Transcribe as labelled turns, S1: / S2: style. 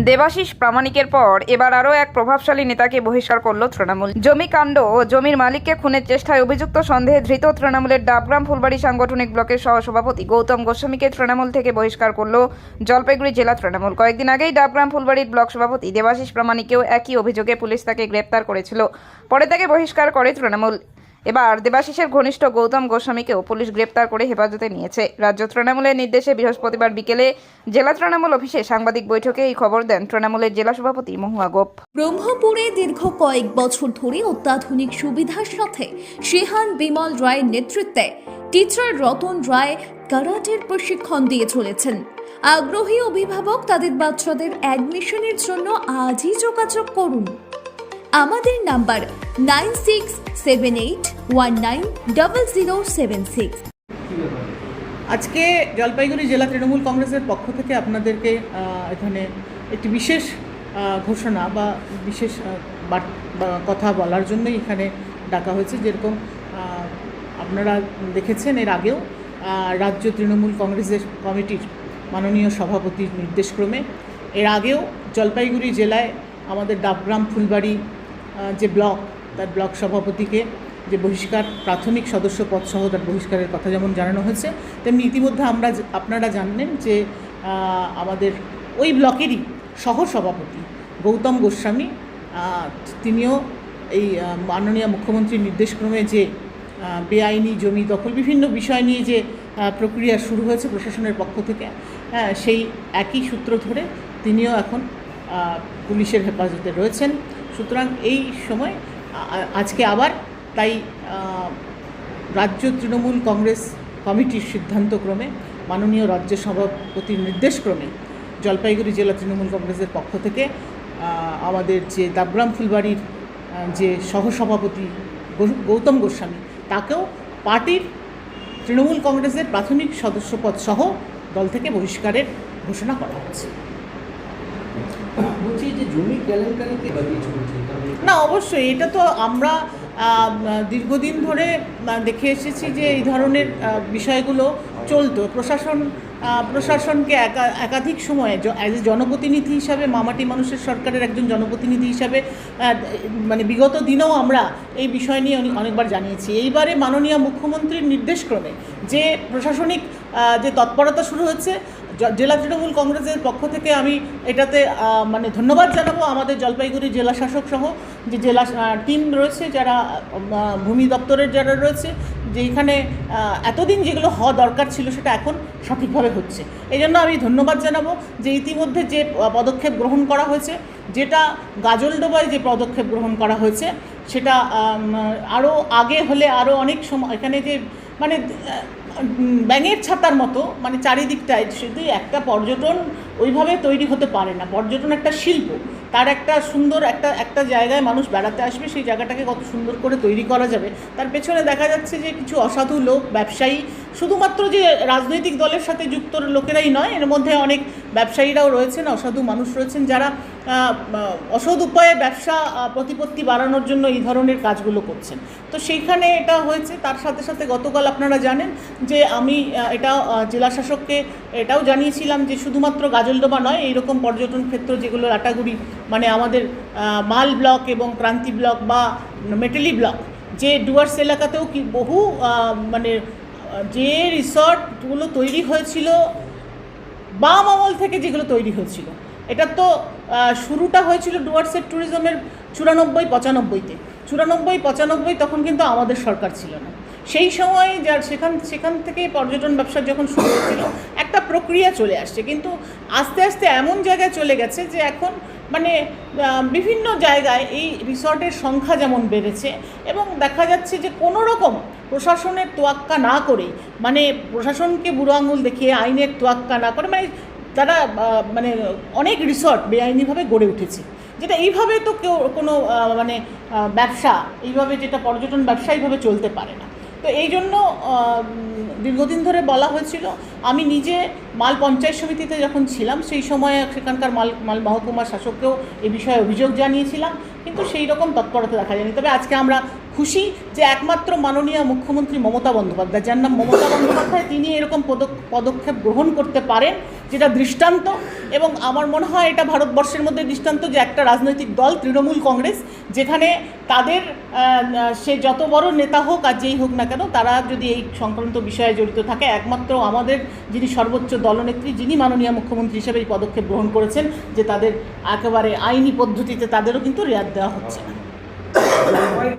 S1: দেবাশিস প্রামাণিকের পর এবার আরও এক প্রভাবশালী নেতাকে বহিষ্কার করল তৃণমূল। জমি কাণ্ড ও জমির মালিককে খুনের চেষ্টায় অভিযুক্ত সন্দেহে ধৃত তৃণমূলের ডাবগ্রাম ফুলবাড়ি সাংগঠনিক ব্লকের সহসভাপতি গৌতম গোস্বামীকে তৃণমূল থেকে বহিষ্কার করল জলপাইগুড়ি জেলা তৃণমূল। কয়েকদিন আগেই ডাবগ্রাম ফুলবাড়ির ব্লক সভাপতি দেবাশিস প্রামাণিককেও একই অভিযোগে পুলিশ তাকে গ্রেপ্তার করেছিল। পরে তাকে বহিষ্কার করে তৃণমূল। এবার দেবাশিসের ঘনিষ্ঠ গৌতম গোস্বামীকেও পুলিশ গ্রেপ্তার করে হেফাজতে নিয়েছে। রাজ্য তৃণমূলের নির্দেশে বৃহস্পতিবার বিকেলে জেলা তৃণমূল অফিসে সাংবাদিক বৈঠকে এই খবর দেন তৃণমূলের জেলা সভাপতি মহুয়া গোপ।
S2: ব্রহ্মপুরে দীর্ঘ কয়েক বছর ধরে অত্যাধুনিক সুবিধার সাথে শিহান বিমল রায়ের নেতৃত্বে টিচার রতন রায় কারাটের প্রশিক্ষণ দিয়ে চলেছেন। আগ্রহী অভিভাবক তাদের বাচ্চাদের অ্যাডমিশনের জন্য আজই যোগাযোগ করুন। আমাদের নাম্বার 9678190076।
S3: আজকে জলপাইগুড়ি জেলা তৃণমূল কংগ্রেসের পক্ষ থেকে আপনাদেরকে এখানে একটি বিশেষ ঘোষণা বা বিশেষ কথা বলার জন্যই এখানে ডাকা হয়েছে। যেরকম আপনারা দেখেছেন এর আগেও রাজ্য তৃণমূল কংগ্রেসের কমিটির মাননীয় সভাপতির নির্দেশক্রমে এর আগেও জলপাইগুড়ি জেলায় আমাদের ডাবগ্রাম ফুলবাড়ি যে ব্লক, তার ব্লক সভাপতিকে যে বহিষ্কার, প্রাথমিক সদস্য পদ সহ তার বহিষ্কারের কথা যেমন জানানো হয়েছে, তেমনি ইতিমধ্যে আপনারা জানেন যে আমাদের ওই ব্লকেরই সহসভাপতি গৌতম গোস্বামী তিনিও এই মাননীয় মুখ্যমন্ত্রীর নির্দেশক্রমে যে বেআইনি জমি দখল বিভিন্ন বিষয় নিয়ে যে প্রক্রিয়া শুরু হয়েছে প্রশাসনের পক্ষ থেকে, সেই একই সূত্র ধরে তিনিও এখন পুলিশের হেফাজতে রয়েছেন। সুতরাং এই সময় আজকে আবার তাই রাজ্য তৃণমূল কংগ্রেস কমিটির সিদ্ধান্তক্রমে মাননীয় রাজ্য সভাপতির নির্দেশক্রমে জলপাইগুড়ি জেলা তৃণমূল কংগ্রেসের পক্ষ থেকে আমাদের যে ডাবগ্রাম ফুলবাড়ির যে সহসভাপতি গৌতম গোস্বামী তাকেও পার্টির তৃণমূল কংগ্রেসের প্রাথমিক সদস্যপদ সহ দল থেকে বহিষ্কারের ঘোষণা করা হচ্ছে। না, অবশ্যই এটা তো আমরা দীর্ঘদিন ধরে দেখে এসেছি যে এই ধরনের বিষয়গুলো চলতো। প্রশাসনকে একাধিক সময়ে অ্যাজ এ জনপ্রতিনিধি হিসাবে, মামাটি মানুষের সরকারের একজন জনপ্রতিনিধি হিসাবে মানে বিগত দিনেও আমরা এই বিষয় নিয়ে অনেকবার জানিয়েছি। এইবারে মাননীয় মুখ্যমন্ত্রীর নির্দেশক্রমে যে প্রশাসনিক যে তৎপরতা শুরু হচ্ছে, জেলা তৃণমূল কংগ্রেসের পক্ষ থেকে আমি এটাতে মানে ধন্যবাদ জানাবো আমাদের জলপাইগুড়ি জেলা শাসক সহ যে জেলা টিম রয়েছে, যারা ভূমি দপ্তরের যারা রয়েছে, যেখানে এতদিন যেগুলো হওয়া দরকার ছিল সেটা এখন সঠিকভাবে হচ্ছে। এই জন্য আমি ধন্যবাদ জানাবো যে ইতিমধ্যে যে পদক্ষেপ গ্রহণ করা হয়েছে, যেটা গাজলডোবায় যে পদক্ষেপ গ্রহণ করা হয়েছে, সেটা আরও আগে হলে আরও অনেক সময় এখানে যে মানে ব্যাঙের ছাতার মতো মানে চারিদিকটায় শুধু একটা পর্যটন ওইভাবে তৈরি হতে পারে না। পর্যটন একটা শিল্প, তার একটা সুন্দর একটা জায়গায় মানুষ বেড়াতে আসবে, সেই জায়গাটাকে কত সুন্দর করে তৈরি করা যাবে, তার পেছনে দেখা যাচ্ছে যে কিছু অসাধু লোক, ব্যবসায়ী, শুধুমাত্র যে রাজনৈতিক দলের সাথে যুক্ত লোকেরাই নয়, এর মধ্যে অনেক ব্যবসায়ীরাও রয়েছেন, অসাধু মানুষ রয়েছেন, যারা অসৎ উপায়ে ব্যবসা প্রতিপত্তি বাড়ানোর জন্য এই ধরনের কাজগুলো করছেন। তো সেইখানে এটা হয়েছে। তার সাথে সাথে গতকাল আপনারা জানেন যে আমি এটা জেলা শাসককে এটাও জানিয়েছিলাম যে শুধুমাত্র গাজলডোবা নয়, এইরকম পর্যটন ক্ষেত্র যেগুলো লাটাগুড়ি মানে আমাদের মাল ব্লক এবং ক্রান্তি ব্লক বা মেটেলি ব্লক, যে ডুয়ার্স এলাকাতেও কি বহু মানে যে রিসর্টগুলো তৈরি হয়েছিল বাম আমল থেকে, যেগুলো তৈরি হয়েছিল, এটা তো শুরুটা হয়েছিল ডুয়ার্সের ট্যুরিজমের 94-95-তে। 94-95 তখন কিন্তু আমাদের সরকার ছিল না। সেই সময় যার সেখান থেকে পর্যটন ব্যবসা যখন শুরু হয়েছিল একটা প্রক্রিয়া চলে আসছে, কিন্তু আস্তে আস্তে এমন জায়গায় চলে গেছে যে এখন মানে বিভিন্ন জায়গায় এই রিসর্টের সংখ্যা যেমন বেড়েছে এবং দেখা যাচ্ছে যে কোনো রকম প্রশাসনের তোয়াক্কা না করে, মানে প্রশাসনকে বুড়ো আঙুল দেখিয়ে আইনের তোয়াক্কা না করে, মানে তারা মানে অনেক রিসর্ট বেআইনিভাবে গড়ে উঠেছে, যেটা এইভাবে তো কেউ কোনো মানে ব্যবসা এইভাবে, যেটা পর্যটন ব্যবসা এইভাবে চলতে পারে না। তো এই জন্য দীর্ঘদিন ধরে বলা হয়েছিল। আমি নিজে মাল পঞ্চায়েত সমিতিতে যখন ছিলাম সেই সময় সেখানকার মাল মহকুমা শাসককেও এই বিষয়ে অভিযোগ জানিয়েছিলাম, কিন্তু সেই রকম তৎপরতা দেখা যায়নি। তবে আজকে আমরা খুশি যে একমাত্র মাননীয় মুখ্যমন্ত্রী মমতা বন্দ্যোপাধ্যায়, যার নাম মমতা বন্দ্যোপাধ্যায়, তিনি এরকম পদক্ষেপ গ্রহণ করতে পারেন, যেটা দৃষ্টান্ত। এবং আমার মনে হয় এটা ভারতবর্ষের মধ্যে দৃষ্টান্ত যে একটা রাজনৈতিক দল তৃণমূল কংগ্রেস, যেখানে তাদের সে যত বড় নেতা হোক আর যেই হোক না কেন, তারা যদি এই সংক্রান্ত বিষয়ে জড়িত থাকে, একমাত্র আমাদের যিনি সর্বোচ্চ দলনেত্রী, যিনি মাননীয় মুখ্যমন্ত্রী হিসেবে এই পদক্ষেপ গ্রহণ করেছেন যে তাদের একেবারে আইনি পদ্ধতিতে তাদেরও কিন্তু রেয়াত দেওয়া হচ্ছে না।